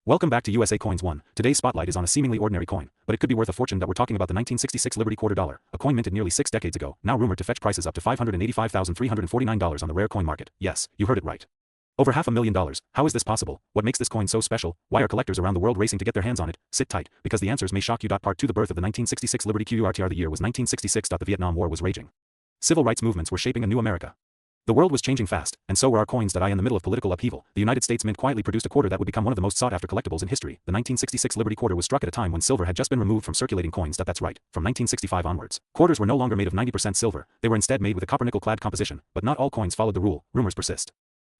Welcome back to USA Coins 1. Today's spotlight is on a seemingly ordinary coin, but it could be worth a fortune. That we're talking about the 1966 Liberty quarter dollar, a coin minted nearly 6 decades ago, now rumored to fetch prices up to $585,349 on the rare coin market. Yes, you heard it right. Over $500,000. How is this possible? What makes this coin so special? Why are collectors around the world racing to get their hands on it? Sit tight, because the answers may shock you. Part 2. The birth of the 1966 Liberty QURTR. The year was 1966. The Vietnam War was raging. Civil rights movements were shaping a new America. The world was changing fast, and so were our coins. In the middle of political upheaval, the United States Mint quietly produced a quarter that would become one of the most sought-after collectibles in history. The 1966 Liberty quarter was struck at a time when silver had just been removed from circulating coins. That's right, from 1965 onwards. Quarters were no longer made of 90% silver, they were instead made with a copper-nickel clad composition, but not all coins followed the rule. Rumors persist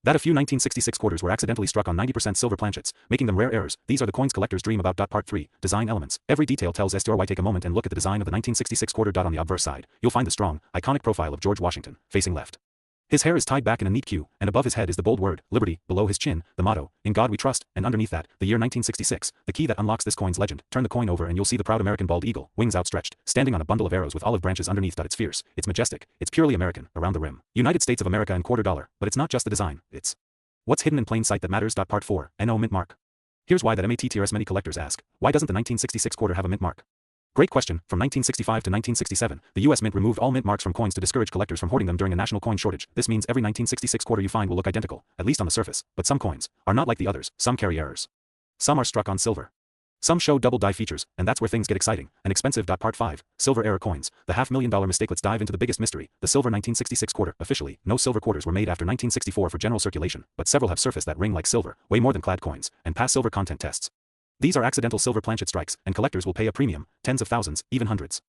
that a few 1966 quarters were accidentally struck on 90% silver planchets, making them rare errors. These are the coins collectors dream about. Part 3. Design elements. Every detail tells story. Take a moment and look at the design of the 1966 quarter. On the obverse side, you'll find the strong, iconic profile of George Washington, facing left. His hair is tied back in a neat queue, and above his head is the bold word, Liberty, below his chin, the motto, In God We Trust, and underneath that, the year 1966, the key that unlocks this coin's legend. Turn the coin over and you'll see the proud American bald eagle, wings outstretched, standing on a bundle of arrows with olive branches underneath. It's fierce, it's majestic, it's purely American, around the rim. United States of America and quarter dollar, but it's not just the design, it's what's hidden in plain sight that matters. Part 4. NO mint mark. Here's why that matters. Many collectors ask, why doesn't the 1966 quarter have a mint mark? Great question. From 1965 to 1967, the U.S. Mint removed all mint marks from coins to discourage collectors from hoarding them during a national coin shortage. This means every 1966 quarter you find will look identical, at least on the surface, but some coins are not like the others. Some carry errors. Some are struck on silver. Some show double die features, and that's where things get exciting and expensive. Part 5. Silver error coins. The $500,000 mistake. Let's dive into the biggest mystery, the silver 1966 quarter. Officially, no silver quarters were made after 1964 for general circulation, but several have surfaced that ring like silver, weigh more than clad coins, and pass silver content tests. These are accidental silver planchet strikes, and collectors will pay a premium, tens of thousands, even hundreds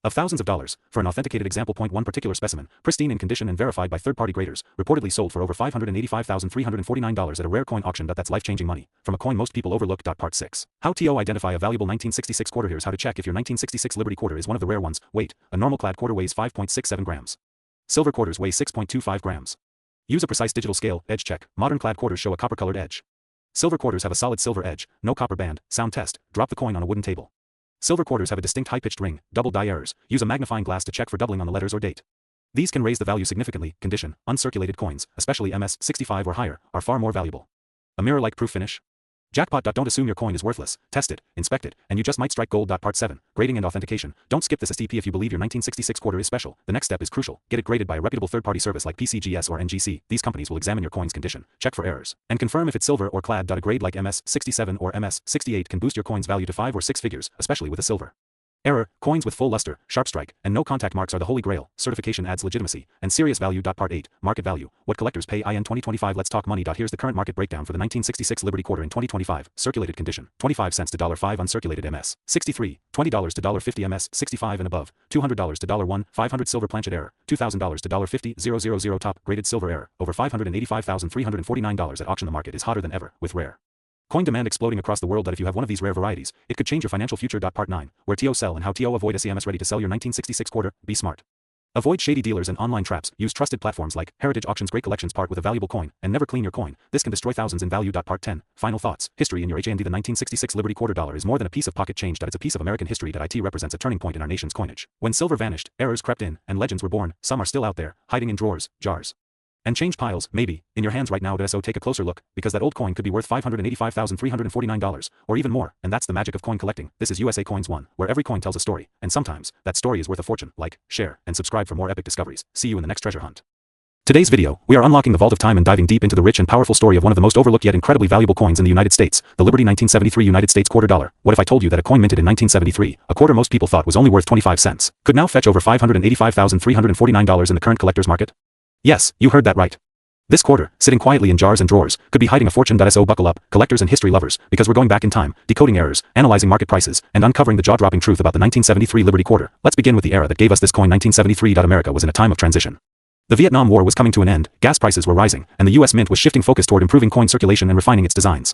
of thousands of dollars, for an authenticated example. One particular specimen, pristine in condition and verified by third-party graders, reportedly sold for over $585,349 at a rare coin auction. That's life-changing money, from a coin most people overlook. Part 6. How to identify a valuable 1966 quarter. Here's how to check if your 1966 Liberty quarter is one of the rare ones. Weight. A normal clad quarter weighs 5.67 grams. Silver quarters weigh 6.25 grams. Use a precise digital scale. Edge check. Modern clad quarters show a copper-colored edge. Silver quarters have a solid silver edge, no copper band. Sound test. Drop the coin on a wooden table. Silver quarters have a distinct high-pitched ring. Double die errors. Use a magnifying glass to check for doubling on the letters or date. These can raise the value significantly. Condition. Uncirculated coins, especially MS 65 or higher, are far more valuable. A mirror-like proof finish. Jackpot. Don't assume your coin is worthless. Test it, inspect it, and you just might strike gold. Part 7. Grading and authentication. Don't skip this STP if you believe your 1966 quarter is special. The next step is crucial. Get it graded by a reputable third-party service like PCGS or NGC. These companies will examine your coin's condition, check for errors, and confirm if it's silver or clad. A grade like MS 67 or MS 68 can boost your coin's value to 5 or 6 figures, especially with a silver error. Coins with full luster, sharp strike, and no contact marks are the holy grail. Certification adds legitimacy and serious value. Part 8. Market value. What collectors pay in 2025. Let's talk money. Here's the current market breakdown for the 1966 Liberty quarter in 2025. Circulated condition, 25 cents to $5. Uncirculated MS 63, $20 to $50. MS 65 and above, $200 to $1. 500 silver planchet error, $2,000 to $50. 000 top graded silver error, over $585,349 at auction. The market is hotter than ever, with rare coin demand exploding across the world. If you have one of these rare varieties, it could change your financial future. Part 9. Where to sell and how to avoid scams. Ready to sell your 1966 quarter? Be smart. Avoid shady dealers and online traps. Use trusted platforms like Heritage Auctions. Great collections. Part with a valuable coin, and never clean your coin. This can destroy thousands in value. Part 10. Final thoughts. History in your hand. The 1966 Liberty quarter dollar is more than a piece of pocket change. It's a piece of American history. It represents a turning point in our nation's coinage. When silver vanished, errors crept in, and legends were born. Some are still out there, hiding in drawers, jars, and change piles, maybe, in your hands right now. So take a closer look, because that old coin could be worth $585,349, or even more, and that's the magic of coin collecting. This is USA Coins 1, where every coin tells a story, and sometimes, that story is worth a fortune. Like, share, and subscribe for more epic discoveries. See you in the next treasure hunt. Today's video, we are unlocking the vault of time and diving deep into the rich and powerful story of one of the most overlooked yet incredibly valuable coins in the United States, the Liberty 1973 United States quarter dollar. What if I told you that a coin minted in 1973, a quarter most people thought was only worth 25 cents, could now fetch over $585,349 in the current collector's market? Yes, you heard that right. This quarter, sitting quietly in jars and drawers, could be hiding a fortune. So buckle up, collectors and history lovers, because we're going back in time, decoding errors, analyzing market prices, and uncovering the jaw-dropping truth about the 1973 Liberty quarter. Let's begin with the era that gave us this coin. 1973. America was in a time of transition. The Vietnam War was coming to an end, gas prices were rising, and the U.S. Mint was shifting focus toward improving coin circulation and refining its designs.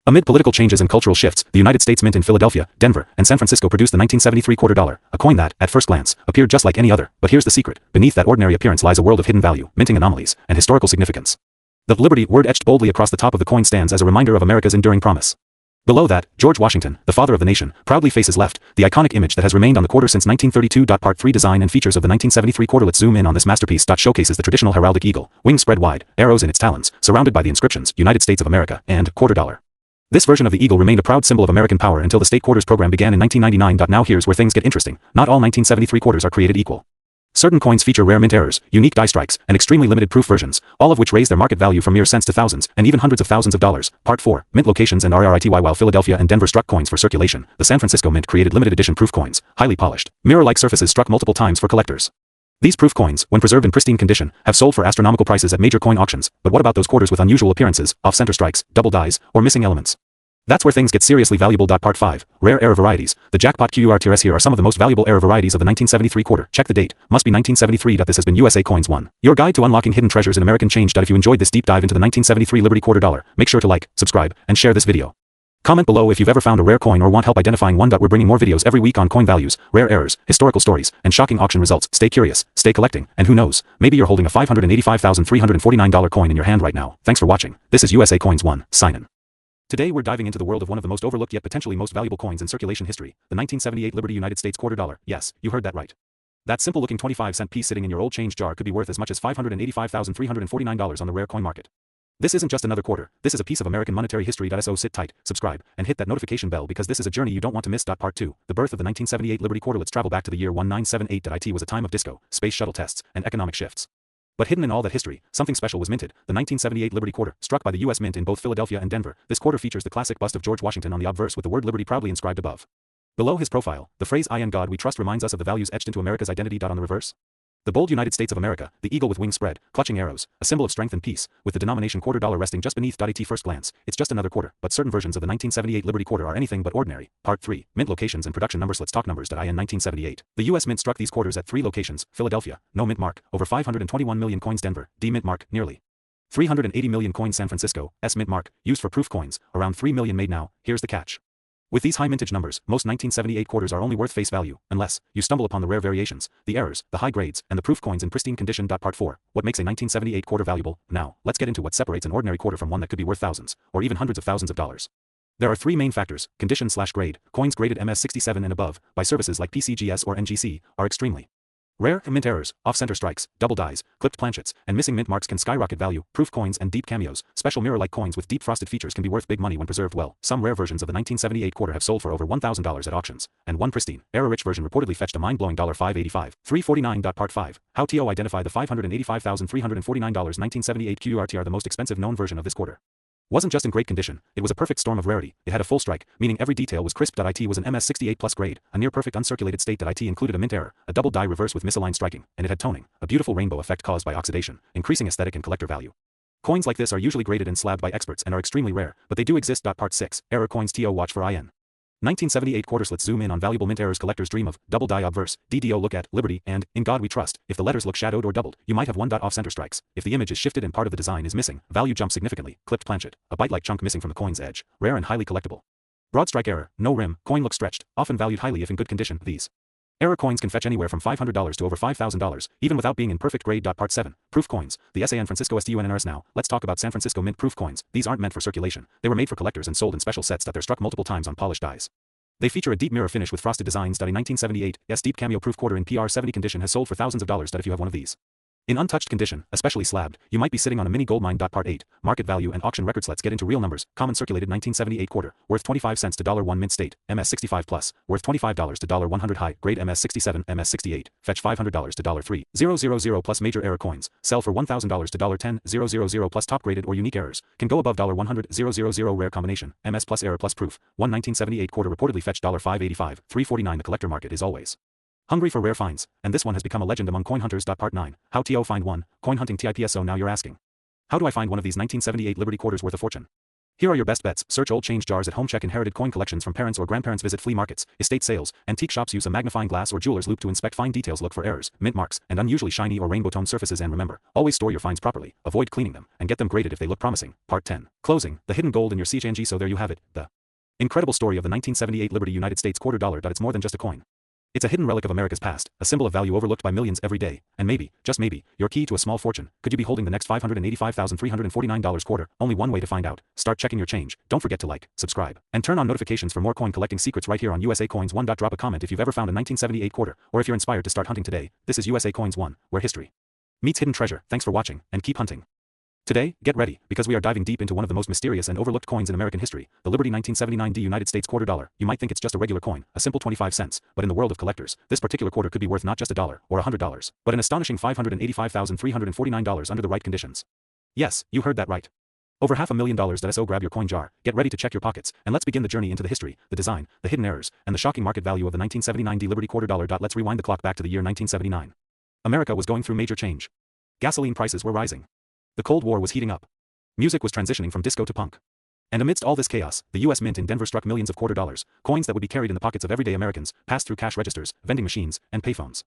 Amid political changes and cultural shifts, the United States Mint in Philadelphia, Denver, and San Francisco produced the 1973 quarter dollar, a coin that, at first glance, appeared just like any other. But here's the secret. Beneath that ordinary appearance lies a world of hidden value, minting anomalies, and historical significance. The Liberty word etched boldly across the top of the coin stands as a reminder of America's enduring promise. Below that, George Washington, the father of the nation, proudly faces left, the iconic image that has remained on the quarter since 1932. Part 3. Design and features of the 1973 quarter. Let's zoom in on this masterpiece. Showcases the traditional heraldic eagle, wings spread wide, arrows in its talons, surrounded by the inscriptions, United States of America, and quarter dollar. This version of the eagle remained a proud symbol of American power until the state quarters program began in 1999. Now here's where things get interesting. Not all 1973 quarters are created equal. Certain coins feature rare mint errors, unique die strikes, and extremely limited proof versions, all of which raise their market value from mere cents to thousands, and even hundreds of thousands of dollars. Part 4. Mint locations and RRITY. While Philadelphia and Denver struck coins for circulation, the San Francisco Mint created limited edition proof coins, highly polished, mirror-like surfaces struck multiple times for collectors. These proof coins, when preserved in pristine condition, have sold for astronomical prices at major coin auctions, but what about those quarters with unusual appearances, off-center strikes, double dies, or missing elements? That's where things get seriously valuable. Part 5. Rare error varieties. The jackpot QRTRS. Here are some of the most valuable error varieties of the 1973 quarter. Check the date. Must be 1973. This has been USA Coins 1. Your guide to unlocking hidden treasures in American change. If you enjoyed this deep dive into the 1973 Liberty quarter dollar, make sure to like, subscribe, and share this video. Comment below if you've ever found a rare coin or want help identifying one. We're bringing more videos every week on coin values, rare errors, historical stories, and shocking auction results. Stay curious, stay collecting, and who knows, maybe you're holding a $585,349 coin in your hand right now. Thanks for watching. This is USA Coins 1. Sign in. Today we're diving into the world of one of the most overlooked yet potentially most valuable coins in circulation history, the 1978 Liberty United States quarter dollar. Yes, you heard that right. That simple-looking 25-cent piece sitting in your old change jar could be worth as much as $585,349 on the rare coin market. This isn't just another quarter, this is a piece of American monetary history. So sit tight, subscribe, and hit that notification bell because this is a journey you don't want to miss. Part 2. The birth of the 1978 Liberty quarter. Let's travel back to the year 1978. It was a time of disco, space shuttle tests, and economic shifts. But hidden in all that history, something special was minted, the 1978 Liberty quarter, struck by the U.S. Mint in both Philadelphia and Denver. This quarter features the classic bust of George Washington on the obverse with the word Liberty proudly inscribed above. Below his profile, the phrase "I in God we trust" reminds us of the values etched into America's identity. On the reverse, the bold United States of America, the eagle with wings spread, clutching arrows, a symbol of strength and peace, with the denomination quarter dollar resting just beneath. At first glance, it's just another quarter, but certain versions of the 1978 Liberty quarter are anything but ordinary. Part 3. Mint locations and production numbers. Let's talk numbers. In 1978, the U.S. Mint struck these quarters at 3 locations: Philadelphia, no mint mark, over 521 million coins; Denver, D mint mark, nearly 380 million coins; San Francisco, S mint mark, used for proof coins, around 3 million made. Now, here's the catch. With these high mintage numbers, most 1978 quarters are only worth face value, unless you stumble upon the rare variations, the errors, the high grades, and the proof coins in pristine condition. Part 4. What makes a 1978 quarter valuable? Now, let's get into what separates an ordinary quarter from one that could be worth thousands, or even hundreds of thousands of dollars. There are 3 main factors: condition/grade. Coins graded MS67 and above, by services like PCGS or NGC, are extremely rare. Mint errors, off-center strikes, double dies, clipped planchets, and missing mint marks can skyrocket value. Proof coins and deep cameos, special mirror-like coins with deep frosted features, can be worth big money when preserved well. Some rare versions of the 1978 quarter have sold for over $1,000 at auctions, and one pristine, error-rich version reportedly fetched a mind-blowing $585,349. Part 5. How to identify the $585,349 1978 QRTR. The most expensive known version of this quarter wasn't just in great condition, it was a perfect storm of rarity. It had a full strike, meaning every detail was crisp. It was an MS68 plus grade, a near-perfect uncirculated state. It included a mint error, a double die reverse with misaligned striking, and it had toning, a beautiful rainbow effect caused by oxidation, increasing aesthetic and collector value. Coins like this are usually graded and slabbed by experts and are extremely rare, but they do exist. Part 6. Error coins. Watch for IN 1978 quarters. Let's zoom in on valuable mint errors collectors dream of: double die obverse, DDO look at, Liberty, and In God We Trust. If the letters look shadowed or doubled, you might have one. Off-center strikes. If the image is shifted and part of the design is missing, value jumps significantly. Clipped planchet, a bite-like chunk missing from the coin's edge, rare and highly collectible. Broad strike error, no rim, coin looks stretched, often valued highly if in good condition. These error coins can fetch anywhere from $500 to over $5,000, even without being in perfect grade. Part 7. Proof coins. The San Francisco STUNNRS. Now, let's talk about San Francisco Mint proof coins. These aren't meant for circulation. They were made for collectors and sold in special sets. They're struck multiple times on polished dies. They feature a deep mirror finish with frosted designs. A 1978 deep cameo proof quarter in PR70 condition has sold for thousands of dollars. If you have one of these in untouched condition, especially slabbed, you might be sitting on a mini gold mine. Part 8. Market value and auction records. Let's get into real numbers. Common circulated 1978 quarter, worth 25 cents to $1 mint state, MS65 plus, worth $25 to $100 high, grade MS67, MS68, fetch $500 to $3,000 plus. Major error coins, sell for $1,000 to $10,000 plus. Top graded or unique errors, can go above $100,000. Rare combination, MS plus error plus proof, 1978 quarter reportedly fetched $585,349. The collector market is always hungry for rare finds, and this one has become a legend among coin hunters. Part 9. How to find one, coin hunting tips. So now you're asking, how do I find one of these 1978 Liberty quarters worth a fortune? Here are your best bets. Search old change jars at home, check inherited coin collections from parents or grandparents, visit flea markets, estate sales, antique shops, use a magnifying glass or jeweler's loupe to inspect fine details, look for errors, mint marks, and unusually shiny or rainbow tone surfaces, and remember, always store your finds properly, avoid cleaning them, and get them graded if they look promising. Part 10. Closing, the hidden gold in your CHNG. So there you have it, the incredible story of the 1978 Liberty United States quarter dollar. It's more than just a coin. It's a hidden relic of America's past, a symbol of value overlooked by millions every day, and maybe, just maybe, your key to a small fortune. Could you be holding the next $585,349 quarter? Only one way to find out. Start checking your change. Don't forget to like, subscribe, and turn on notifications for more coin collecting secrets right here on USA Coins 1. Drop a comment if you've ever found a 1978 quarter, or if you're inspired to start hunting today. This is USA Coins 1, where history meets hidden treasure. Thanks for watching, and keep hunting. Today, get ready, because we are diving deep into one of the most mysterious and overlooked coins in American history, the Liberty 1979 United States quarter dollar. You might think it's just a regular coin, a simple 25 cents, but in the world of collectors, this particular quarter could be worth not just $1 or $100, but an astonishing $585,349 under the right conditions. Yes, you heard that right. Over $500,000. So grab your coin jar, get ready to check your pockets, and let's begin the journey into the history, the design, the hidden errors, and the shocking market value of the 1979 Liberty quarter dollar. Let's rewind the clock back to the year 1979. America was going through major change. Gasoline prices were rising. The Cold War was heating up. Music was transitioning from disco to punk. And amidst all this chaos, the U.S. Mint in Denver struck millions of quarter dollars, coins that would be carried in the pockets of everyday Americans, passed through cash registers, vending machines, and payphones.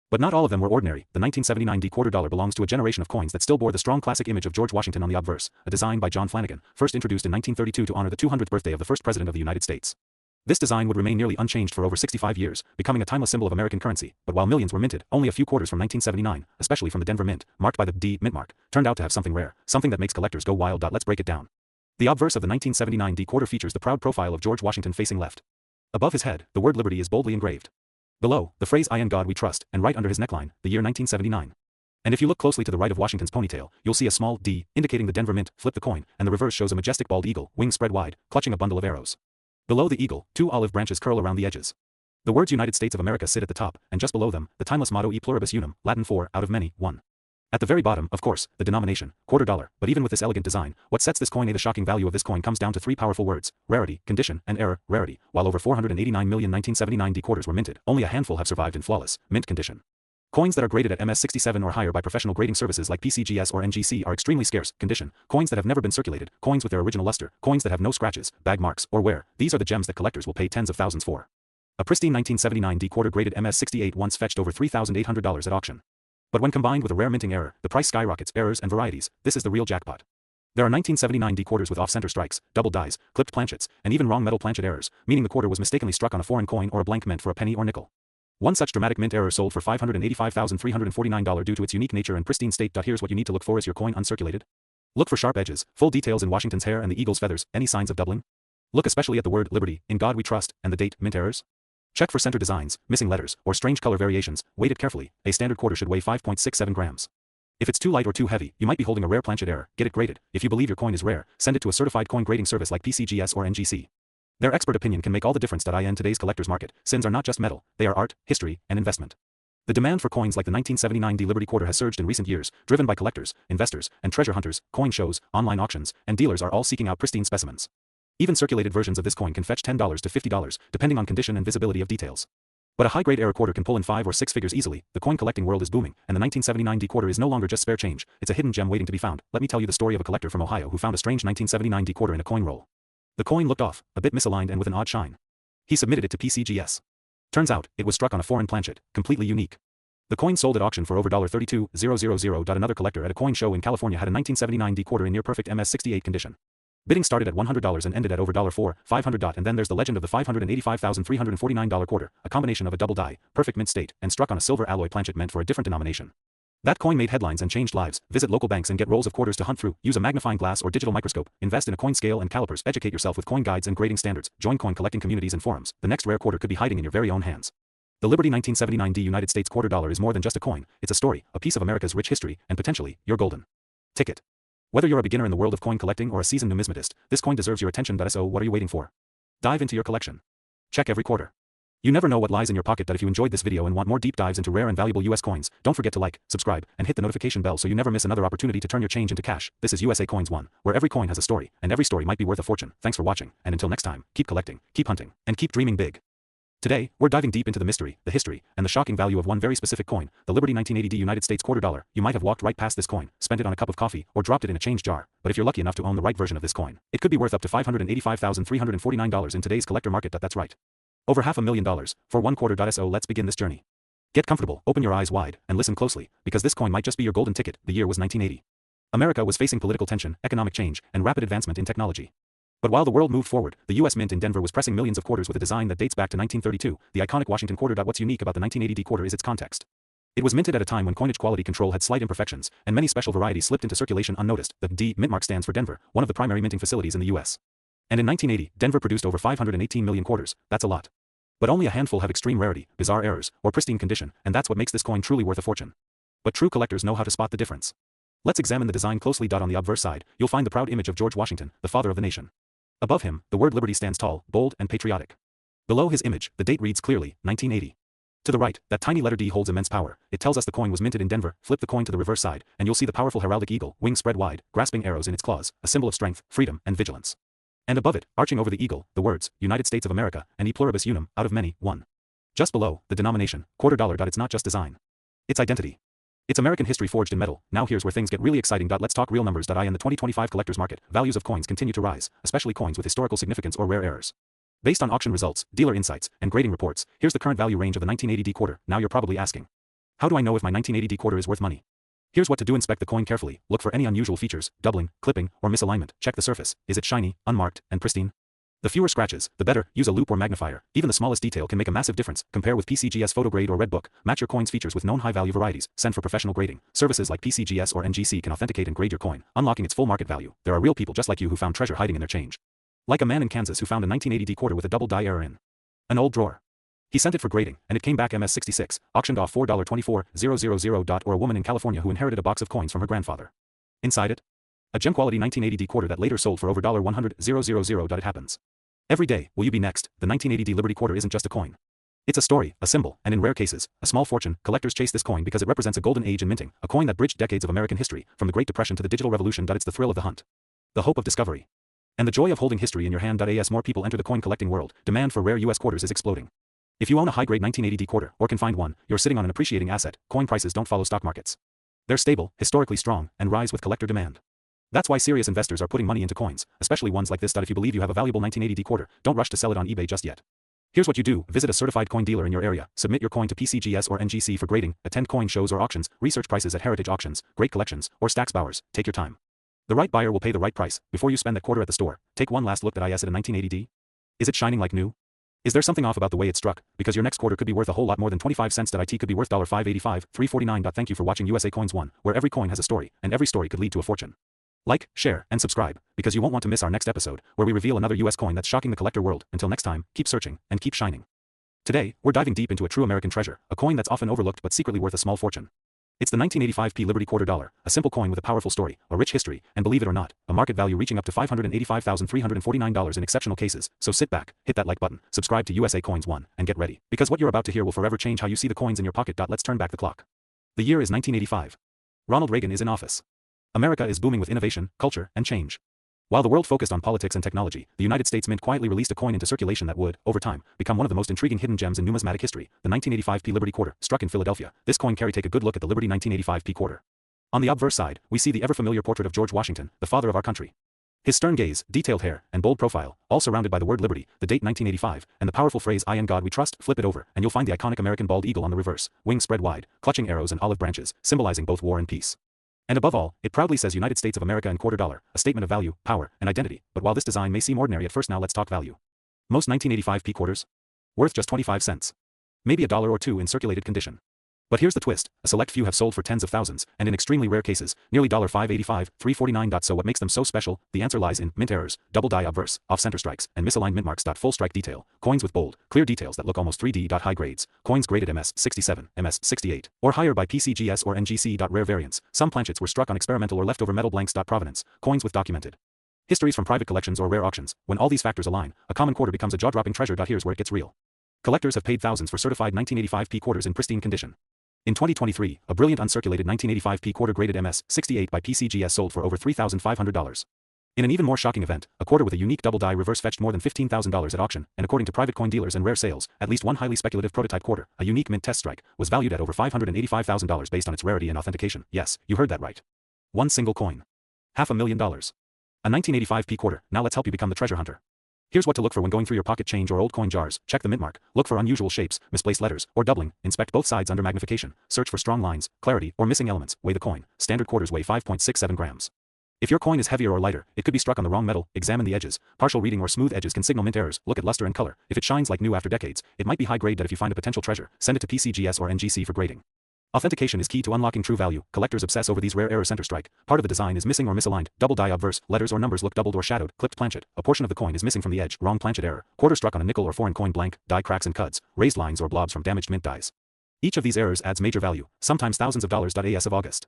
But not all of them were ordinary. The 1979 quarter dollar belongs to a generation of coins that still bore the strong classic image of George Washington on the obverse, a design by John Flanagan, first introduced in 1932 to honor the 200th birthday of the first president of the United States. This design would remain nearly unchanged for over 65 years, becoming a timeless symbol of American currency. But while millions were minted, only a few quarters from 1979, especially from the Denver Mint, marked by the D mint mark, turned out to have something rare, something that makes collectors go wild. Let's break it down. The obverse of the 1979 D quarter features the proud profile of George Washington facing left. Above his head, the word Liberty is boldly engraved. Below, the phrase "I in God we trust," and right under his neckline, the year 1979. And if you look closely to the right of Washington's ponytail, you'll see a small D, indicating the Denver Mint. Flip the coin, and the reverse shows a majestic bald eagle, wings spread wide, clutching a bundle of arrows. Below the eagle, two olive branches curl around the edges. The words United States of America sit at the top, and just below them, the timeless motto E pluribus unum, Latin for, out of many, one. At the very bottom, of course, the denomination, quarter dollar. But even with this elegant design, what sets this coin a? The shocking value of this coin comes down to three powerful words: rarity, condition, and error. Rarity. While over 489 million 1979 D quarters were minted, only a handful have survived in flawless, mint condition. Coins that are graded at MS67 or higher by professional grading services like PCGS or NGC are extremely scarce. Condition. Coins that have never been circulated, coins with their original luster, coins that have no scratches, bag marks, or wear. These are the gems that collectors will pay tens of thousands for. A pristine 1979 D quarter graded MS68 once fetched over $3,800 at auction. But when combined with a rare minting error, the price skyrockets. Errors and varieties. This is the real jackpot. There are 1979 D quarters with off-center strikes, double dies, clipped planchets, and even wrong metal planchet errors, meaning the quarter was mistakenly struck on a foreign coin or a blank meant for a penny or nickel. One such dramatic mint error sold for $585,349 due to its unique nature and pristine state. Here's what you need to look for: is your coin uncirculated? Look for sharp edges, full details in Washington's hair and the eagle's feathers, any signs of doubling? Look especially at the word Liberty, in God we trust, and the date, mint errors. Check for center designs, missing letters, or strange color variations. Weight it carefully. A standard quarter should weigh 5.67 grams. If it's too light or too heavy, you might be holding a rare planchet error. Get it graded. If you believe your coin is rare, send it to a certified coin grading service like PCGS or NGC. Their expert opinion can make all the difference. In today's collector's market, sins are not just metal, they are art, history, and investment. The demand for coins like the 1979 D Liberty quarter has surged in recent years, driven by collectors, investors, and treasure hunters. Coin shows, online auctions, and dealers are all seeking out pristine specimens. Even circulated versions of this coin can fetch $10 to $50, depending on condition and visibility of details. But a high-grade error quarter can pull in 5 or 6 figures easily. The coin collecting world is booming, and the 1979 D quarter is no longer just spare change, it's a hidden gem waiting to be found. Let me tell you the story of a collector from Ohio who found a strange 1979 D quarter in a coin roll. The coin looked off, a bit misaligned and with an odd shine. He submitted it to PCGS. Turns out, it was struck on a foreign planchet, completely unique. The coin sold at auction for over $32,000. Another collector at a coin show in California had a 1979 D quarter in near-perfect MS68 condition. Bidding started at $100 and ended at over $4,500. And then there's the legend of the $585,349 quarter, a combination of a double die, perfect mint state, and struck on a silver alloy planchet meant for a different denomination. That coin made headlines and changed lives. Visit local banks and get rolls of quarters to hunt through. Use a magnifying glass or digital microscope. Invest in a coin scale and calipers. Educate yourself with coin guides and grading standards. Join coin collecting communities and forums. The next rare quarter could be hiding in your very own hands. The Liberty 1979 D United States quarter dollar is more than just a coin. It's a story, a piece of America's rich history, and potentially, your golden ticket. Whether you're a beginner in the world of coin collecting or a seasoned numismatist, this coin deserves your attention. So what are you waiting for? Dive into your collection. Check every quarter. You never know what lies in your pocket. If you enjoyed this video and want more deep dives into rare and valuable US coins, don't forget to like, subscribe, and hit the notification bell so you never miss another opportunity to turn your change into cash. This is USA Coins 1, where every coin has a story, and every story might be worth a fortune. Thanks for watching, and until next time, keep collecting, keep hunting, and keep dreaming big. Today, we're diving deep into the mystery, the history, and the shocking value of one very specific coin, the Liberty 1980 D United States quarter dollar. You might have walked right past this coin, spent it on a cup of coffee, or dropped it in a change jar, but if you're lucky enough to own the right version of this coin, it could be worth up to $585,349 in today's collector market. That's right. Over $500,000 for one quarter. So let's begin this journey. Get comfortable, open your eyes wide, and listen closely, because this coin might just be your golden ticket. The year was 1980. America was facing political tension, economic change, and rapid advancement in technology. But while the world moved forward, the U.S. Mint in Denver was pressing millions of quarters with a design that dates back to 1932, the iconic Washington quarter. What's unique about the 1980 D quarter is its context. It was minted at a time when coinage quality control had slight imperfections, and many special varieties slipped into circulation unnoticed. The D mint mark stands for Denver, one of the primary minting facilities in the U.S. And in 1980, Denver produced over 518 million quarters. That's a lot. But only a handful have extreme rarity, bizarre errors, or pristine condition, and that's what makes this coin truly worth a fortune. But true collectors know how to spot the difference. Let's examine the design closely. On the obverse side, you'll find the proud image of George Washington, the father of the nation. Above him, the word liberty stands tall, bold, and patriotic. Below his image, the date reads clearly, 1980. To the right, that tiny letter D holds immense power. It tells us the coin was minted in Denver. Flip the coin to the reverse side, and you'll see the powerful heraldic eagle, wings spread wide, grasping arrows in its claws, a symbol of strength, freedom, and vigilance. And above it, arching over the eagle, the words, United States of America, and e pluribus unum, out of many, one. Just below, the denomination, quarter dollar. It's not just design. It's identity. It's American history forged in metal. Now here's where things get really exciting. Let's talk real numbers. In the 2025 collector's market, values of coins continue to rise, especially coins with historical significance or rare errors. Based on auction results, dealer insights, and grading reports, here's the current value range of the 1980 D quarter. Now you're probably asking, how do I know if my 1980 D quarter is worth money? Here's what to do. Inspect the coin carefully. Look for any unusual features, doubling, clipping, or misalignment. Check the surface. Is it shiny, unmarked, and pristine? The fewer scratches, the better. Use a loupe or magnifier. Even the smallest detail can make a massive difference. Compare with PCGS Photograde or Redbook. Match your coin's features with known high-value varieties. Send for professional grading. Services like PCGS or NGC can authenticate and grade your coin, unlocking its full market value. There are real people just like you who found treasure hiding in their change. Like a man in Kansas who found a 1980 D quarter with a double die error in an old drawer. He sent it for grading, and it came back MS66, auctioned off $4.24000. Or a woman in California who inherited a box of coins from her grandfather. Inside it, a gem-quality 1980 D quarter that later sold for over $100,000. It happens every day. Will you be next? The 1980 D Liberty quarter isn't just a coin. It's a story, a symbol, and in rare cases, a small fortune. Collectors chase this coin because it represents a golden age in minting, a coin that bridged decades of American history, from the Great Depression to the Digital Revolution. It's the thrill of the hunt, the hope of discovery, and the joy of holding history in your hand. As more people enter the coin collecting world, demand for rare U.S. quarters is exploding. If you own a high-grade 1980 D quarter, or can find one, you're sitting on an appreciating asset. Coin prices don't follow stock markets. They're stable, historically strong, and rise with collector demand. That's why serious investors are putting money into coins, especially ones like this. If you believe you have a valuable 1980 D quarter, don't rush to sell it on eBay just yet. Here's what you do. Visit a certified coin dealer in your area, submit your coin to PCGS or NGC for grading, attend coin shows or auctions, research prices at heritage auctions, great collections, or Stack's Bowers. Take your time. The right buyer will pay the right price. Before you spend that quarter at the store, take one last look at a 1980 D. Is it shining like new? Is there something off about the way it struck? Because your next quarter could be worth a whole lot more than 25 cents. It could be worth $585, $349. Thank you for watching USA Coins 1, where every coin has a story, and every story could lead to a fortune. Like, share, and subscribe, because you won't want to miss our next episode, where we reveal another US coin that's shocking the collector world. Until next time, keep searching, and keep shining. Today, we're diving deep into a true American treasure, a coin that's often overlooked but secretly worth a small fortune. It's the 1985 P Liberty quarter dollar, a simple coin with a powerful story, a rich history, and believe it or not, a market value reaching up to $585,349 in exceptional cases. So sit back, hit that like button, subscribe to USA Coins 1, and get ready, because what you're about to hear will forever change how you see the coins in your pocket. Let's turn back the clock. The year is 1985. Ronald Reagan is in office. America is booming with innovation, culture, and change. While the world focused on politics and technology, the United States Mint quietly released a coin into circulation that would, over time, become one of the most intriguing hidden gems in numismatic history, the 1985 P Liberty quarter, struck in Philadelphia. This coin carry. Take a good look at the Liberty 1985 P quarter. On the obverse side, we see the ever-familiar portrait of George Washington, the father of our country. His stern gaze, detailed hair, and bold profile, all surrounded by the word liberty, the date 1985, and the powerful phrase "I in God we trust." Flip it over, and you'll find the iconic American bald eagle on the reverse, wings spread wide, clutching arrows and olive branches, symbolizing both war and peace. And above all, it proudly says United States of America in quarter dollar, a statement of value, power, and identity. But while this design may seem ordinary at first, now let's talk value. Most 1985 P quarters? Worth just 25 cents. Maybe $1 or $2 in circulated condition. But here's the twist, a select few have sold for tens of thousands, and in extremely rare cases, nearly $585, $349. So what makes them so special? The answer lies in mint errors, double die obverse, off-center strikes, and misaligned mint marks. Full strike detail, coins with bold, clear details that look almost 3D. High grades, coins graded MS67, MS68, or higher by PCGS or NGC. Rare variants, some planchets were struck on experimental or leftover metal blanks. Provenance, coins with documented histories from private collections or rare auctions. When all these factors align, a common quarter becomes a jaw-dropping treasure. Here's where it gets real. Collectors have paid thousands for certified 1985 P quarters in pristine condition. In 2023, a brilliant uncirculated 1985 P quarter graded MS68 by PCGS sold for over $3,500. In an even more shocking event, a quarter with a unique double die reverse fetched more than $15,000 at auction, and according to private coin dealers and rare sales, at least one highly speculative prototype quarter, a unique mint test strike, was valued at over $585,000 based on its rarity and authentication. Yes, you heard that right. One single coin. $500,000. A 1985 P quarter. Now let's help you become the treasure hunter. Here's what to look for when going through your pocket change or old coin jars. Check the mint mark, look for unusual shapes, misplaced letters, or doubling, inspect both sides under magnification, search for strong lines, clarity, or missing elements, weigh the coin. Standard quarters weigh 5.67 grams. If your coin is heavier or lighter, it could be struck on the wrong metal. Examine the edges. Partial reading or smooth edges can signal mint errors. Look at luster and color. If it shines like new after decades, it might be high grade. If you find a potential treasure, send it to PCGS or NGC for grading. Authentication is key to unlocking true value. Collectors obsess over these rare error center strike. Part of the design is missing or misaligned. Double die obverse, letters or numbers look doubled or shadowed. Clipped planchet. A portion of the coin is missing from the edge. Wrong planchet error. Quarter struck on a nickel or foreign coin blank. Die cracks and cuts. Raised lines or blobs from damaged mint dies. Each of these errors adds major value, sometimes thousands of dollars. As of August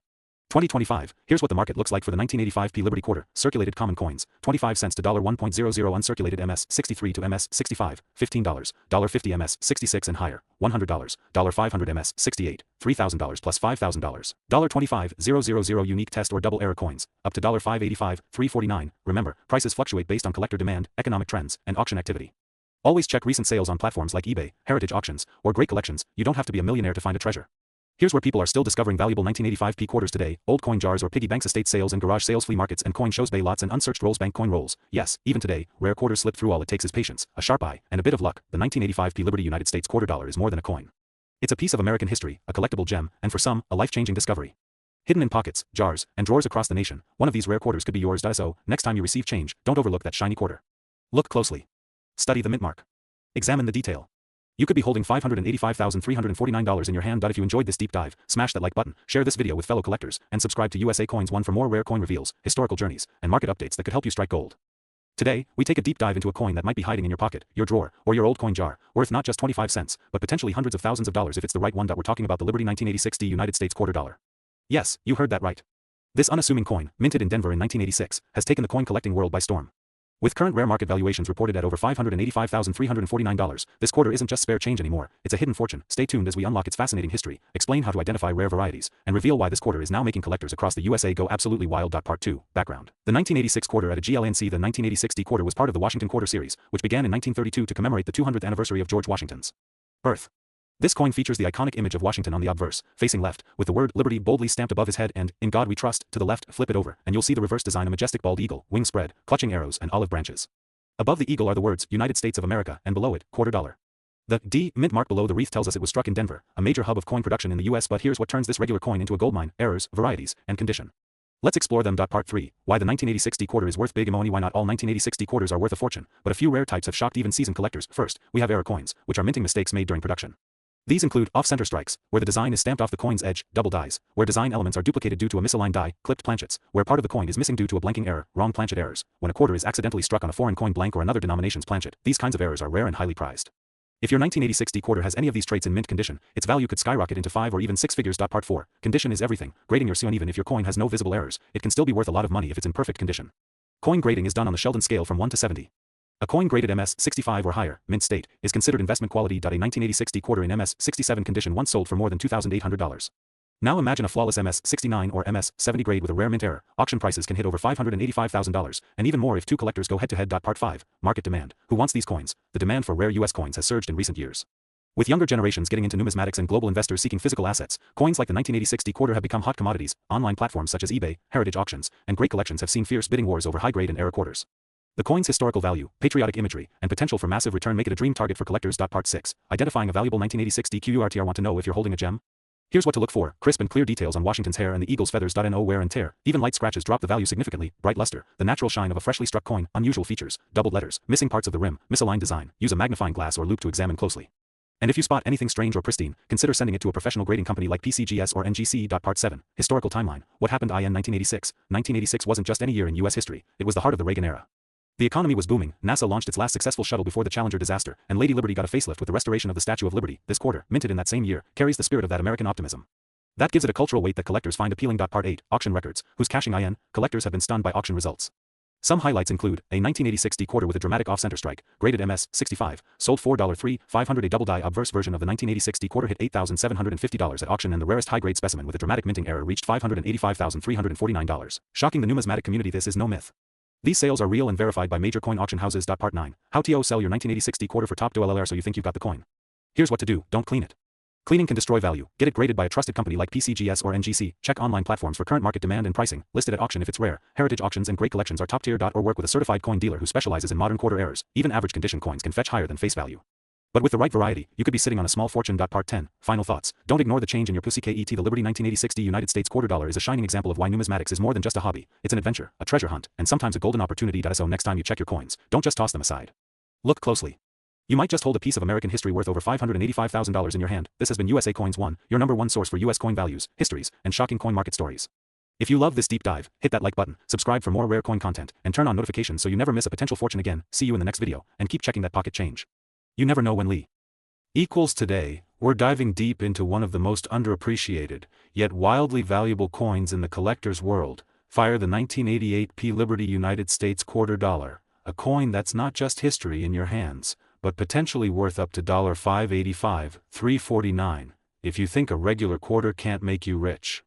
2025, here's what the market looks like for the 1985 P Liberty quarter. Circulated common coins, 25 cents to $1.00. Uncirculated MS, 63 to MS, 65, $15, $50 MS, 66 and higher, $100, $500 MS, 68, $3,000 plus $5,000, $25,000 unique test or double error coins, up to $5.85, $3.49. Remember, prices fluctuate based on collector demand, economic trends, and auction activity. Always check recent sales on platforms like eBay, Heritage Auctions, or Great Collections. You don't have to be a millionaire to find a treasure. Here's where people are still discovering valuable 1985 P quarters today: old coin jars or piggy banks, estate sales and garage sales, flea markets and coin shows, bay lots and unsearched rolls, bank coin rolls. Yes, even today, rare quarters slip through. All it takes is patience, a sharp eye, and a bit of luck. The 1985 P Liberty United States quarter dollar is more than a coin. It's a piece of American history, a collectible gem, and for some, a life-changing discovery. Hidden in pockets, jars, and drawers across the nation, one of these rare quarters could be yours. So, next time you receive change, don't overlook that shiny quarter. Look closely. Study the mint mark. Examine the detail. You could be holding $585,349 in your hand. If you enjoyed this deep dive, smash that like button, share this video with fellow collectors, and subscribe to USA Coins 1 for more rare coin reveals, historical journeys, and market updates that could help you strike gold. Today, we take a deep dive into a coin that might be hiding in your pocket, your drawer, or your old coin jar, worth not just 25 cents, but potentially hundreds of thousands of dollars if it's the right one. We're talking about the Liberty 1986 D United States quarter dollar. Yes, you heard that right. This unassuming coin, minted in Denver in 1986, has taken the coin collecting world by storm. With current rare market valuations reported at over $585,349, this quarter isn't just spare change anymore, it's a hidden fortune. Stay tuned as we unlock its fascinating history, explain how to identify rare varieties, and reveal why this quarter is now making collectors across the USA go absolutely wild. Part 2, background. The 1986 quarter at a GLNC. The 1986 D quarter was part of the Washington Quarter Series, which began in 1932 to commemorate the 200th anniversary of George Washington's birth. This coin features the iconic image of Washington on the obverse, facing left, with the word Liberty boldly stamped above his head, and "In God We Trust" to the left. Flip it over, and you'll see the reverse design: a majestic bald eagle, wings spread, clutching arrows and olive branches. Above the eagle are the words United States of America, and below it, quarter dollar. The D mint mark below the wreath tells us it was struck in Denver, a major hub of coin production in the US. But here's what turns this regular coin into a goldmine: errors, varieties, and condition. Let's explore them. Part 3, why the 1986 D quarter is worth big money. Why not all 1986 D quarters are worth a fortune, but a few rare types have shocked even seasoned collectors. First, we have error coins, which are minting mistakes made during production. These include off-center strikes, where the design is stamped off the coin's edge, double dies, where design elements are duplicated due to a misaligned die, clipped planchets, where part of the coin is missing due to a blanking error, wrong planchet errors, when a quarter is accidentally struck on a foreign coin blank or another denomination's planchet. These kinds of errors are rare and highly prized. If your 1986 D quarter has any of these traits in mint condition, its value could skyrocket into 5 or even 6 figures. Part 4, condition is everything. Grading your coin. Even if your coin has no visible errors, it can still be worth a lot of money if it's in perfect condition. Coin grading is done on the Sheldon scale from 1 to 70. A coin graded MS 65 or higher, mint state, is considered investment quality. A 1986 D quarter in MS 67 condition once sold for more than $2,800. Now imagine a flawless MS 69 or MS 70 grade with a rare mint error. Auction prices can hit over $585,000, and even more if two collectors go head-to-head. Part 5, market demand. Who wants these coins? The demand for rare US coins has surged in recent years. With younger generations getting into numismatics and global investors seeking physical assets, coins like the 1986 D quarter have become hot commodities. Online platforms such as eBay, Heritage Auctions, and Great Collections have seen fierce bidding wars over high-grade and error quarters. The coin's historical value, patriotic imagery, and potential for massive return make it a dream target for collectors. Part 6, identifying a valuable 1986 D QRTR. Want to know if you're holding a gem? Here's what to look for: crisp and clear details on Washington's hair and the eagle's feathers. No wear and tear, even light scratches drop the value significantly. Bright luster, the natural shine of a freshly struck coin. Unusual features, doubled letters, missing parts of the rim, misaligned design. Use a magnifying glass or loupe to examine closely. And if you spot anything strange or pristine, consider sending it to a professional grading company like PCGS or NGC. Part 7, historical timeline. What happened in 1986? 1986 wasn't just any year in US history, it was the heart of the Reagan era. The economy was booming, NASA launched its last successful shuttle before the Challenger disaster, and Lady Liberty got a facelift with the restoration of the Statue of Liberty. This quarter, minted in that same year, carries the spirit of that American optimism. That gives it a cultural weight that collectors find appealing. Part 8, auction records. Who's cashing in? Collectors have been stunned by auction results. Some highlights include a 1986 D quarter with a dramatic off-center strike, graded MS 65, sold $4.3, a double die obverse version of the 1986 D quarter hit $8,750 at auction, and the rarest high-grade specimen with a dramatic minting error reached $585,349. Shocking the numismatic community. This is no myth. These sales are real and verified by major coin auction houses. Part 9, how to sell your 1986 D quarter for top dollar so you think you've got the coin. Here's what to do: don't clean it. Cleaning can destroy value. Get it graded by a trusted company like PCGS or NGC. Check online platforms for current market demand and pricing. Listed at auction if it's rare. Heritage Auctions and Great Collections are top tier. Or work with a certified coin dealer who specializes in modern quarter errors. Even average condition coins can fetch higher than face value. But with the right variety, you could be sitting on a small fortune. Part 10, final thoughts. Don't ignore the change in your pussy. The Liberty 1986 D United States quarter dollar is a shining example of why numismatics is more than just a hobby. It's an adventure, a treasure hunt, and sometimes a golden opportunity. So next time you check your coins, don't just toss them aside. Look closely. You might just hold a piece of American history worth over $585,000 in your hand. This has been USA Coins 1, your #1 source for US coin values, histories, and shocking coin market stories. If you love this deep dive, hit that like button, subscribe for more rare coin content, and turn on notifications so you never miss a potential fortune again. See you in the next video, and keep checking that pocket change. You never know when Lee equals today. We're diving deep into one of the most underappreciated, yet wildly valuable coins in the collector's world. Fire the 1988 P Liberty United States quarter dollar, a coin that's not just history in your hands, but potentially worth up to $5.85, $3.49, if you think a regular quarter can't make you rich.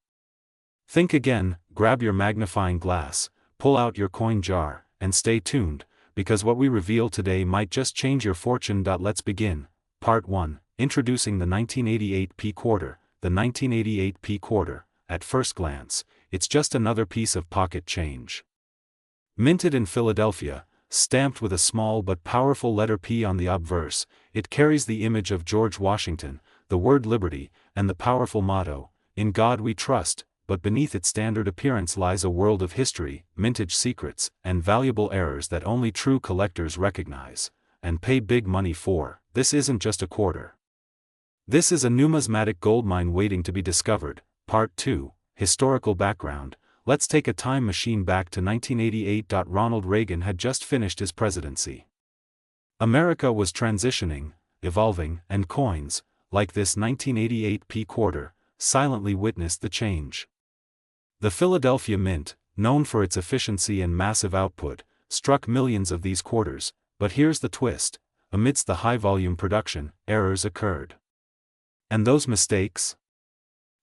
Think again, grab your magnifying glass, pull out your coin jar, and stay tuned, because what we reveal today might just change your fortune. Let's begin. Part 1, Introducing the 1988 P quarter. The 1988 P quarter, at first glance, it's just another piece of pocket change. Minted in Philadelphia, stamped with a small but powerful letter P on the obverse, it carries the image of George Washington, the word liberty, and the powerful motto, "In God we trust," but beneath its standard appearance lies a world of history, mintage secrets, and valuable errors that only true collectors recognize, and pay big money for. This isn't just a quarter. This is a numismatic goldmine waiting to be discovered. Part 2, Historical background. Let's take a time machine back to 1988. Ronald Reagan had just finished his presidency. America was transitioning, evolving, and coins, like this 1988 P quarter, silently witnessed the change. The Philadelphia Mint, known for its efficiency and massive output, struck millions of these quarters, but here's the twist: amidst the high-volume production, errors occurred. And those mistakes?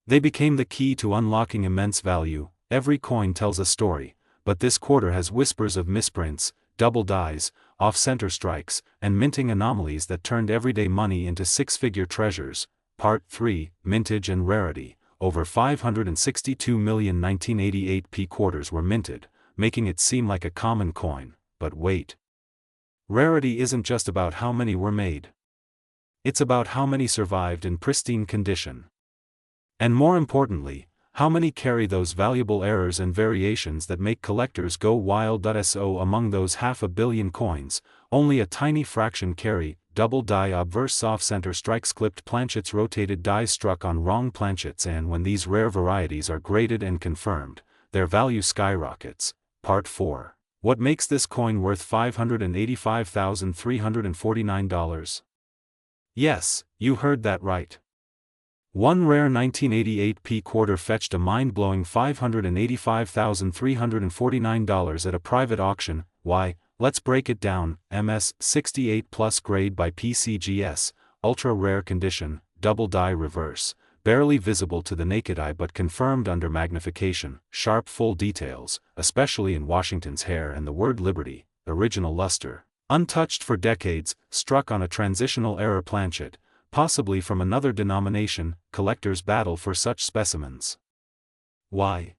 They became the key to unlocking immense value. Every coin tells a story, but this quarter has whispers of misprints, double dies, off-center strikes, and minting anomalies that turned everyday money into six-figure treasures. Part 3, Mintage and Rarity. Over 562 million 1988 P quarters were minted, making it seem like a common coin. But wait. Rarity isn't just about how many were made. It's about how many survived in pristine condition. And more importantly, how many carry those valuable errors and variations that make collectors go wild. So among those 500 million coins, only a tiny fraction carry double die obverse off-center strikes, clipped planchets, rotated dies struck on wrong planchets, and when these rare varieties are graded and confirmed, their value skyrockets. Part 4. What makes this coin worth $585,349? Yes, you heard that right. One rare 1988 P quarter fetched a mind-blowing $585,349 at a private auction. Why? Let's break it down. MS 68 Plus grade by PCGS, ultra rare condition, double die reverse, barely visible to the naked eye but confirmed under magnification, sharp full details, especially in Washington's hair and the word liberty, original luster. Untouched for decades, struck on a transitional error planchet, possibly from another denomination. Collectors battle for such specimens. Why?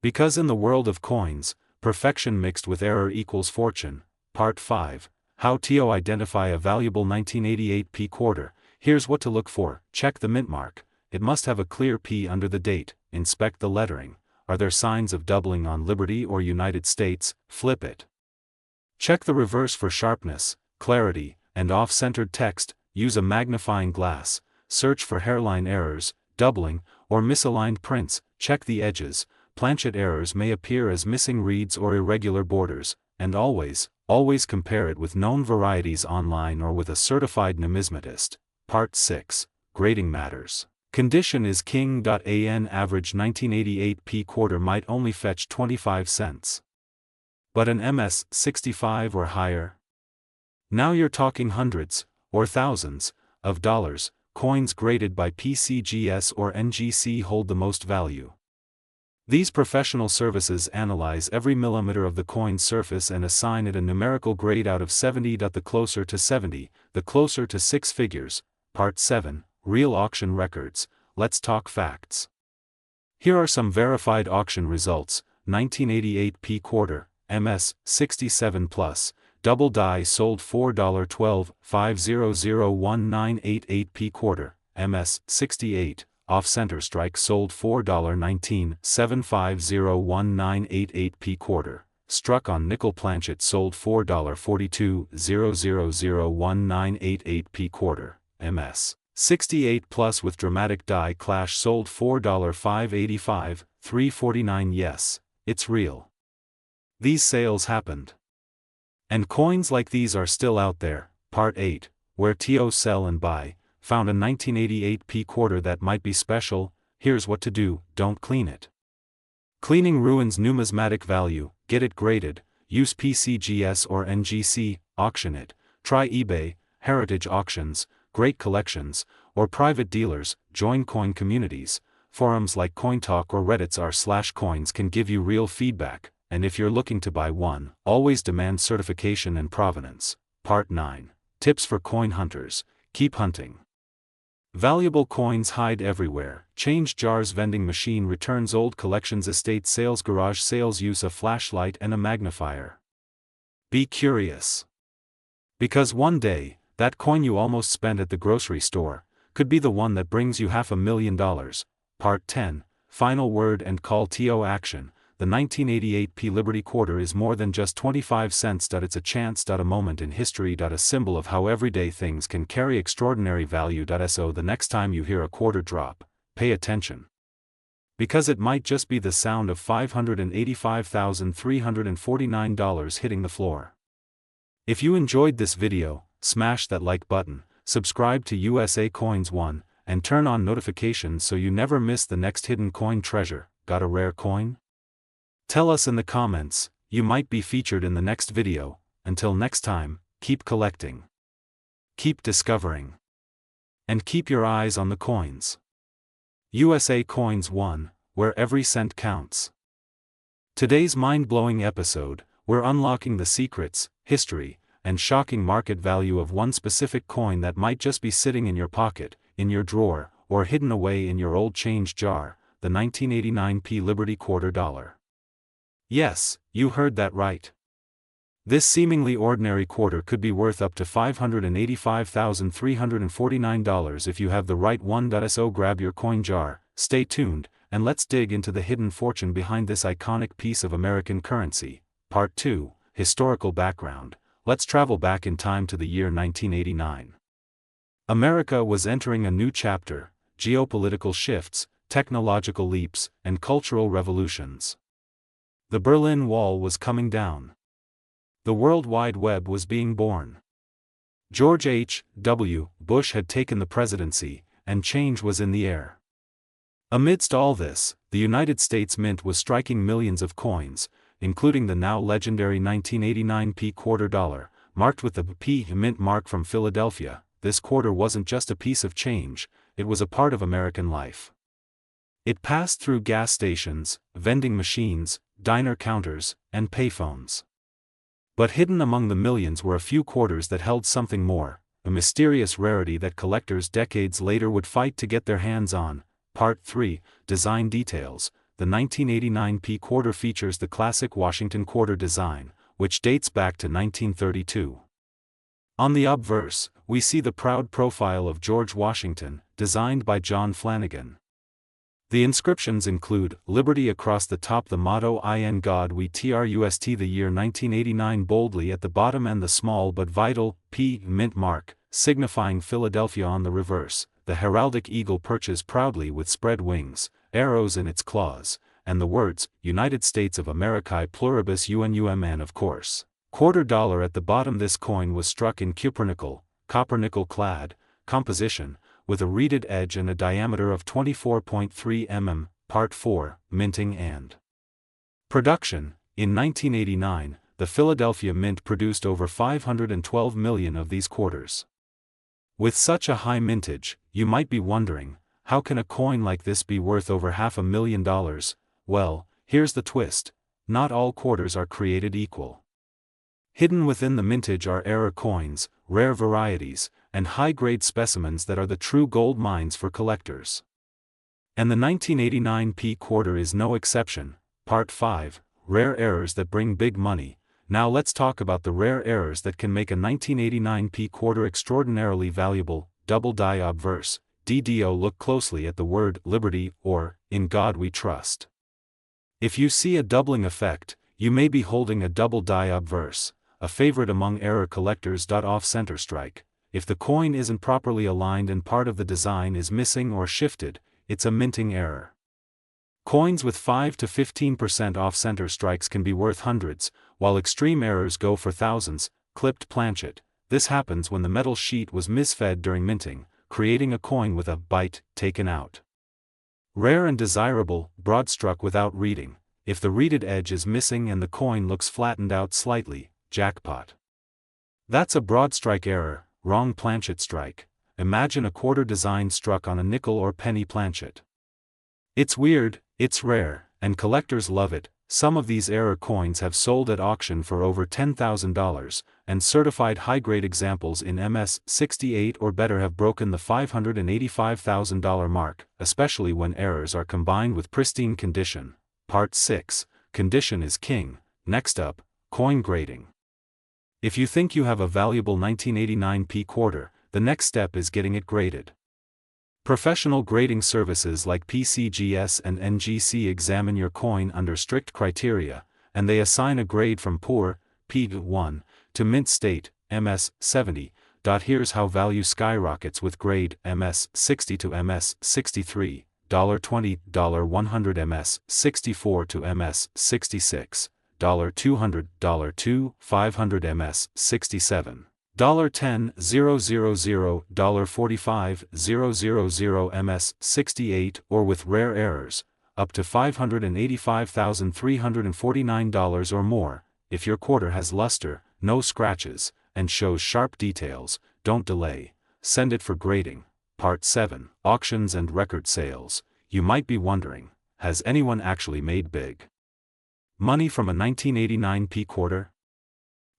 Because in the world of coins, perfection mixed with error equals fortune. Part 5, How to identify a valuable 1988 P quarter. Here's what to look for. Check the mint mark. It must have a clear P under the date. Inspect the lettering. Are there signs of doubling on Liberty or United States? Flip it. Check the reverse for sharpness, clarity, and off-centered text. Use a magnifying glass. Search for hairline errors, doubling, or misaligned prints. Check the edges. Planchet errors may appear as missing reeds or irregular borders. And always compare it with known varieties online or with a certified numismatist. Part 6, Grading matters. Condition is king. An average 1988 P quarter might only fetch 25 cents. But an MS 65 or higher? Now you're talking hundreds, or thousands, of dollars. Coins graded by PCGS or NGC hold the most value. These professional services analyze every millimeter of the coin's surface and assign it a numerical grade out of 70. The closer to 70, the closer to six figures. Part 7, Real auction records. Let's talk facts. Here are some verified auction results. 1988 P quarter, MS 67 Plus, double die sold $4.12, 5001988 P quarter, MS 68, off-center strike sold $4.19, 7501988 P quarter, struck on nickel planchet sold $4.42, 0001988 P quarter, MS 68 Plus with dramatic die clash sold $4.585, 349. Yes, it's real. These sales happened. And coins like these are still out there. Part 8, Where to sell and buy. found a 1988 P quarter that might be special. Here's what to do: don't clean it. Cleaning ruins numismatic value. Get it graded, use PCGS or NGC, auction it, try eBay, heritage auctions, great collections, or private dealers. Join coin communities. Forums like CoinTalk or Reddit's r/coins can give you real feedback, and if you're looking to buy one, always demand certification and provenance. Part 9. Tips for coin hunters. Keep hunting. Valuable coins hide everywhere. Change jars, vending machine returns, old collections, estate sales, garage sales. Use a flashlight and a magnifier. Be curious. Because one day, that coin you almost spent at the grocery store could be the one that brings you $500,000. Part 10. Final word and call to action. The 1988 P Liberty quarter is more than just 25 cents. It's a chance. A moment in history. A symbol of how everyday things can carry extraordinary value. So the next time you hear a quarter drop, pay attention. Because it might just be the sound of $585,349 hitting the floor. If you enjoyed this video, smash that like button, subscribe to USA Coins 1, and turn on notifications so you never miss the next hidden coin treasure. Got a rare coin? Tell us in the comments. You might be featured in the next video. Until next time, keep collecting, keep discovering, and keep your eyes on the coins. USA Coins 1, where every cent counts. Today's mind-blowing episode, we're unlocking the secrets, history, and shocking market value of one specific coin that might just be sitting in your pocket, in your drawer, or hidden away in your old change jar, the 1989 P Liberty quarter dollar. Yes, you heard that right. This seemingly ordinary quarter could be worth up to $585,349 if you have the right one. So grab your coin jar, stay tuned, and let's dig into the hidden fortune behind this iconic piece of American currency. Part 2, Historical Background. Let's travel back in time to the year 1989. America was entering a new chapter: geopolitical shifts, technological leaps, and cultural revolutions. The Berlin Wall was coming down. The World Wide Web was being born. George H.W. Bush had taken the presidency, and change was in the air. Amidst all this, the United States Mint was striking millions of coins, including the now legendary 1989 P quarter dollar, marked with the P Mint mark from Philadelphia. This quarter wasn't just a piece of change, it was a part of American life. It passed through gas stations, vending machines, diner counters, and payphones. But hidden among the millions were a few quarters that held something more, a mysterious rarity that collectors decades later would fight to get their hands on. Part 3, Design Details. The 1989 P quarter features the classic Washington quarter design, which dates back to 1932. On the obverse, we see the proud profile of George Washington, designed by John Flanagan. The inscriptions include Liberty across the top, the motto "In God We Trust," the year 1989 boldly at the bottom, and the small but vital P Mint mark, signifying Philadelphia on the reverse. The heraldic eagle perches proudly with spread wings, arrows in its claws, and the words United States of Americae Pluribus Unum, and of course, quarter dollar at the bottom. This coin was struck in copper nickel clad composition, with a reeded edge and a diameter of 24.3 mm. Part 4, Minting and Production. In 1989, the Philadelphia Mint produced over 512 million of these quarters. With such a high mintage, you might be wondering, how can a coin like this be worth over $500,000? Well, here's the twist: not all quarters are created equal. Hidden within the mintage are error coins, rare varieties, and high-grade specimens that are the true gold mines for collectors. And the 1989 P quarter is no exception. Part 5, Rare Errors That Bring Big Money. Now let's talk about the rare errors that can make a 1989 P quarter extraordinarily valuable. Double die obverse, DDO. Look closely at the word Liberty or In God We Trust. If you see a doubling effect, you may be holding a double die obverse, a favorite among error collectors. Off-center strike. If the coin isn't properly aligned and part of the design is missing or shifted, it's a minting error. Coins with 5 to 15% off-center strikes can be worth hundreds, while extreme errors go for thousands. Clipped planchet. This happens when the metal sheet was misfed during minting, creating a coin with a byte taken out. Rare and desirable, broad-struck without reading. If the reeded edge is missing and the coin looks flattened out slightly, jackpot. That's a broad strike error, wrong planchet strike. Imagine a quarter design struck on a nickel or penny planchet. It's weird, it's rare, and collectors love it. Some of these error coins have sold at auction for over $10,000, and certified high-grade examples in MS-68 or better have broken the $585,000 mark, especially when errors are combined with pristine condition. Part 6, Condition is King. Next up, coin grading. If you think you have a valuable 1989p quarter, the next step is getting it graded. Professional grading services like PCGS and NGC examine your coin under strict criteria, and they assign a grade from poor, P1, to mint state, MS70. Here's how value skyrockets with grade MS60 to MS63, $20, $100 MS64 to MS66, $200, $2, 500 MS67. $10,000, $45,000 MS68 or with rare errors, up to $585,349 or more. If your quarter has luster, no scratches, and shows sharp details, don't delay. Send it for grading. Part 7, Auctions and Record Sales. You might be wondering, has anyone actually made big money from a 1989p quarter?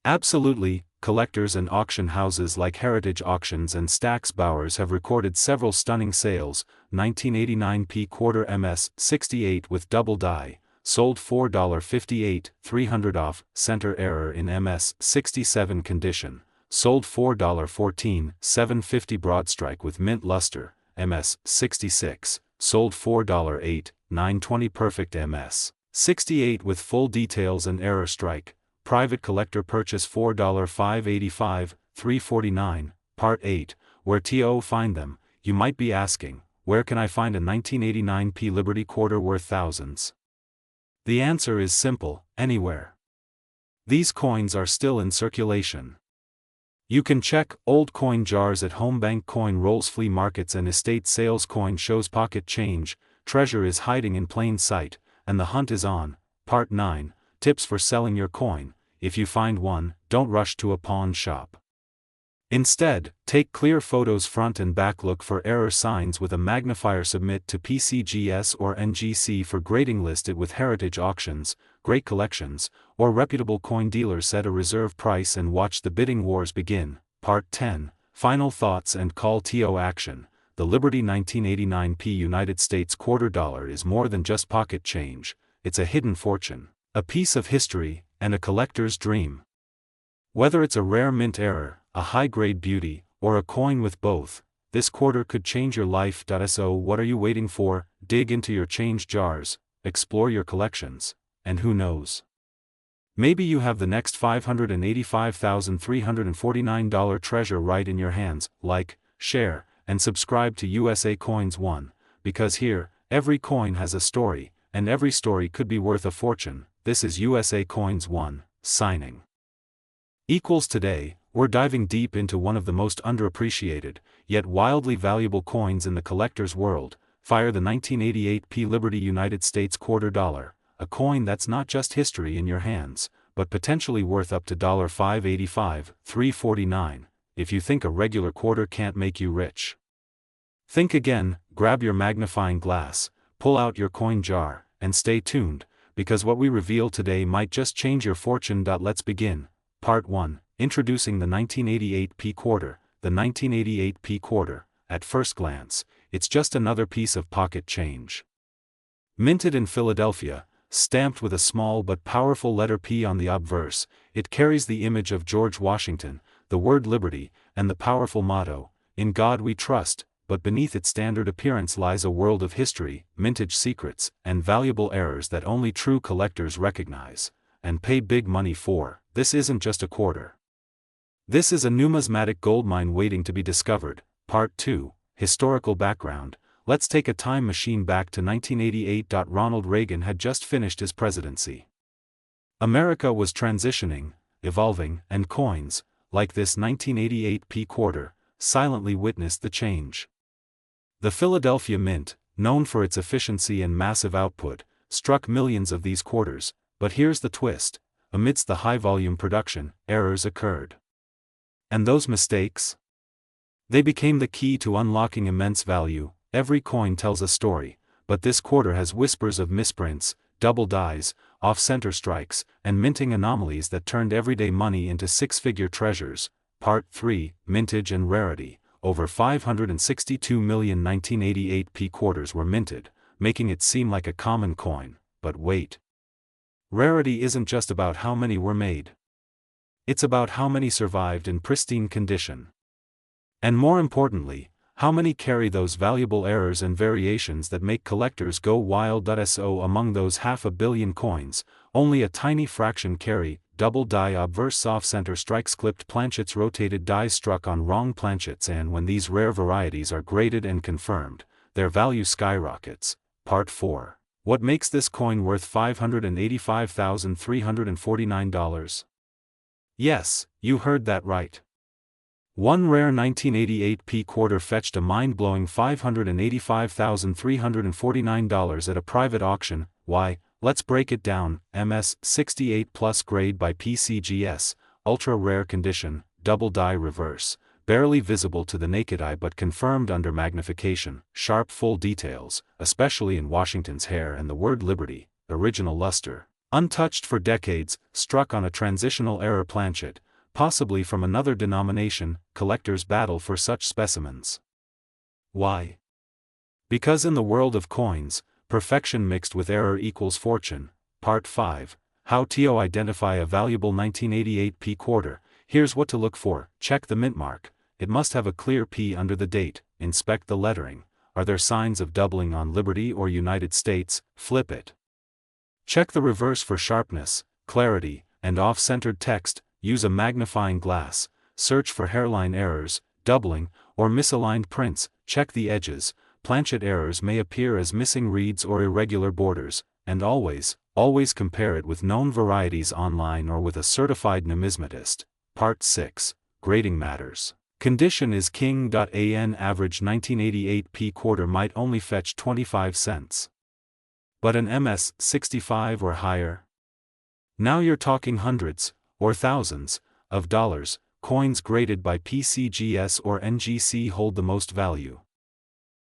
Absolutely. Collectors and auction houses like Heritage Auctions and Stack's Bowers have recorded several stunning sales. 1989p quarter MS68 with double die, sold $4.58, 300 off, center error in MS67 condition, sold $4.14, 750 broadstrike with mint luster, MS66, sold $4.08, 920 perfect MS68 with full details and error strike. Private collector purchase $4.585, 349, Part 8, where to find them. You might be asking, where can I find a 1989p Liberty quarter worth thousands? The answer is simple, anywhere. These coins are still in circulation. You can check old coin jars at home, bank coin rolls, flea markets and estate sales. Coin shows pocket change, treasure is hiding in plain sight, and the hunt is on. Part 9, Tips for selling your coin. If you find one, don't rush to a pawn shop. Instead, take clear photos front and back, look for error signs with a magnifier, submit to PCGS or NGC for grading, list it with Heritage Auctions, Great Collections, or reputable coin dealers. Set a reserve price and watch the bidding wars begin. Part 10, Final Thoughts and Call to Action. The Liberty 1989p United States quarter dollar is more than just pocket change, it's a hidden fortune, a piece of history, and a collector's dream. Whether it's a rare mint error, a high-grade beauty, or a coin with both, this quarter could change your life. So what are you waiting for? Dig into your change jars, explore your collections, and who knows? Maybe you have the next $585,349 treasure right in your hands. Like, share, and subscribe to USA Coins 1, because here, every coin has a story, and every story could be worth a fortune. This is USA Coins 1, signing. Today, we're diving deep into one of the most underappreciated, yet wildly valuable coins in the collector's world. Fire the 1988p Liberty United States quarter dollar, a coin that's not just history in your hands, but potentially worth up to $585, $349, if you think a regular quarter can't make you rich. Think again, grab your magnifying glass, pull out your coin jar, and stay tuned, because what we reveal today might just change your fortune. Let's begin. Part 1, Introducing the 1988p quarter. The 1988p quarter, at first glance, it's just another piece of pocket change. Minted in Philadelphia, stamped with a small but powerful letter P on the obverse, it carries the image of George Washington, the word liberty, and the powerful motto, "In God We Trust." But beneath its standard appearance lies a world of history, mintage secrets, and valuable errors that only true collectors recognize and pay big money for. This isn't just a quarter. This is a numismatic goldmine waiting to be discovered. Part 2, Historical Background. Let's take a time machine back to 1988. Ronald Reagan had just finished his presidency. America was transitioning, evolving, and coins, like this 1988p quarter, silently witnessed the change. The Philadelphia Mint, known for its efficiency and massive output, struck millions of these quarters, but here's the twist: amidst the high-volume production, errors occurred. And those mistakes? They became the key to unlocking immense value. Every coin tells a story, but this quarter has whispers of misprints, double dies, off-center strikes, and minting anomalies that turned everyday money into six-figure treasures. Part 3, Mintage and Rarity. Over 562 million 1988 P quarters were minted, making it seem like a common coin. But wait. Rarity isn't just about how many were made. It's about how many survived in pristine condition. And more importantly, how many carry those valuable errors and variations that make collectors go wild. So among those 500 million coins, only a tiny fraction carry double die obverse off-center strikes, clipped planchets, rotated dies struck on wrong planchets, and when these rare varieties are graded and confirmed, their value skyrockets. Part 4. What makes this coin worth $585,349? Yes, you heard that right. One rare 1988 P quarter fetched a mind-blowing $585,349 at a private auction. Why? Let's break it down. MS 68 Plus grade by PCGS, ultra rare condition, double die reverse, barely visible to the naked eye but confirmed under magnification, sharp full details, especially in Washington's hair and the word Liberty, original luster, untouched for decades, struck on a transitional error planchet, possibly from another denomination. Collectors battle for such specimens. Why? Because in the world of coins, perfection mixed with error equals fortune. Part 5. How to identify a valuable 1988 P quarter. Here's what to look for. Check the mint mark. It must have a clear P under the date. Inspect the lettering. Are there signs of doubling on Liberty or United States? Flip it. Check the reverse for sharpness, clarity, and off-centered text. Use a magnifying glass. Search for hairline errors, doubling, or misaligned prints. Check the edges. Planchet errors may appear as missing reeds or irregular borders. And always compare it with known varieties online or with a certified numismatist. Part 6. Grading matters. Condition is king. An average 1988 P quarter might only fetch 25 cents. But an MS 65 or higher? Now you're talking hundreds, or thousands, of dollars. Coins graded by PCGS or NGC hold the most value.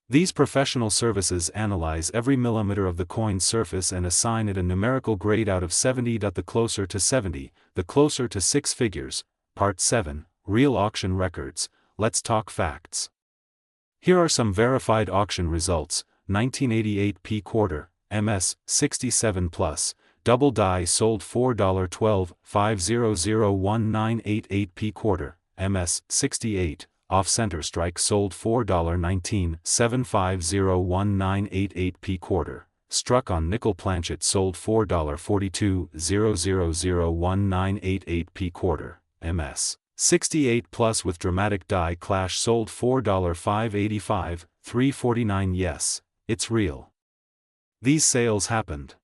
These professional services analyze every millimeter of the coin's surface and assign it a numerical grade out of 70. The closer to 70, the closer to six figures. Part 7, Real auction records. Let's talk facts. Here are some verified auction results. 1988 P quarter, MS 67 Plus, double die sold $4.12, 5001988 P quarter, MS 68, off-center strike sold $4.19, 7501988 P quarter, struck on nickel planchet sold $4.42, 0001988 P quarter, MS 68 Plus with dramatic die clash sold $4.585, 349. Yes, it's real. These sales happened.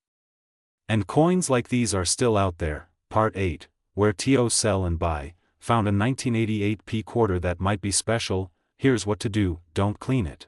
And coins like these are still out there. Part 8, where to sell and buy. Found a 1988 P quarter that might be special. Here's what to do: don't clean it.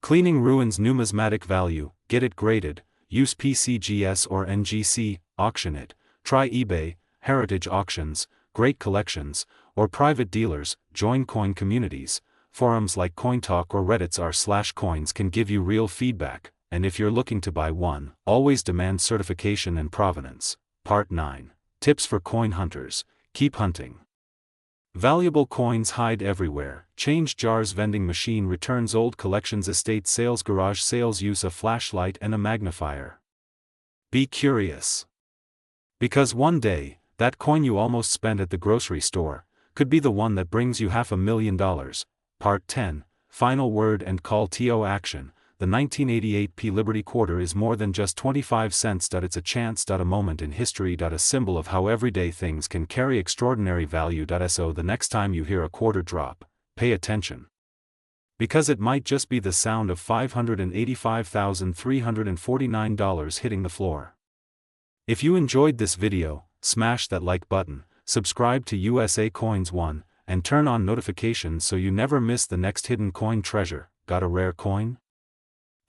Cleaning ruins numismatic value. Get it graded. Use PCGS or NGC. Auction it. Try eBay, heritage auctions, great collections, or private dealers. Join coin communities. Forums like CoinTalk or Reddit's r/coins can give you real feedback. And if you're looking to buy one, always demand certification and provenance. Part 9. Tips for coin hunters. Keep hunting. Valuable coins hide everywhere. Change jars vending machine returns old collections estate sales garage sales use a flashlight and a magnifier. Be curious. Because one day, that coin you almost spent at the grocery store could be the one that brings you $500,000. Part 10. Final word and call to action. The 1988 P Liberty quarter is more than just 25 cents. It's a chance. A moment in history. A symbol of how everyday things can carry extraordinary value. So the next time you hear a quarter drop, pay attention. Because it might just be the sound of $585,349 hitting the floor. If you enjoyed this video, smash that like button, subscribe to USA Coins 1, and turn on notifications so you never miss the next hidden coin treasure. Got a rare coin?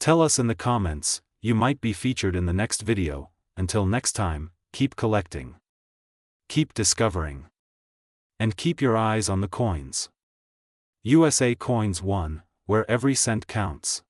Tell us in the comments, you might be featured in the next video. Until next time, keep collecting, keep discovering, and keep your eyes on the coins. USA Coins 1, where every cent counts.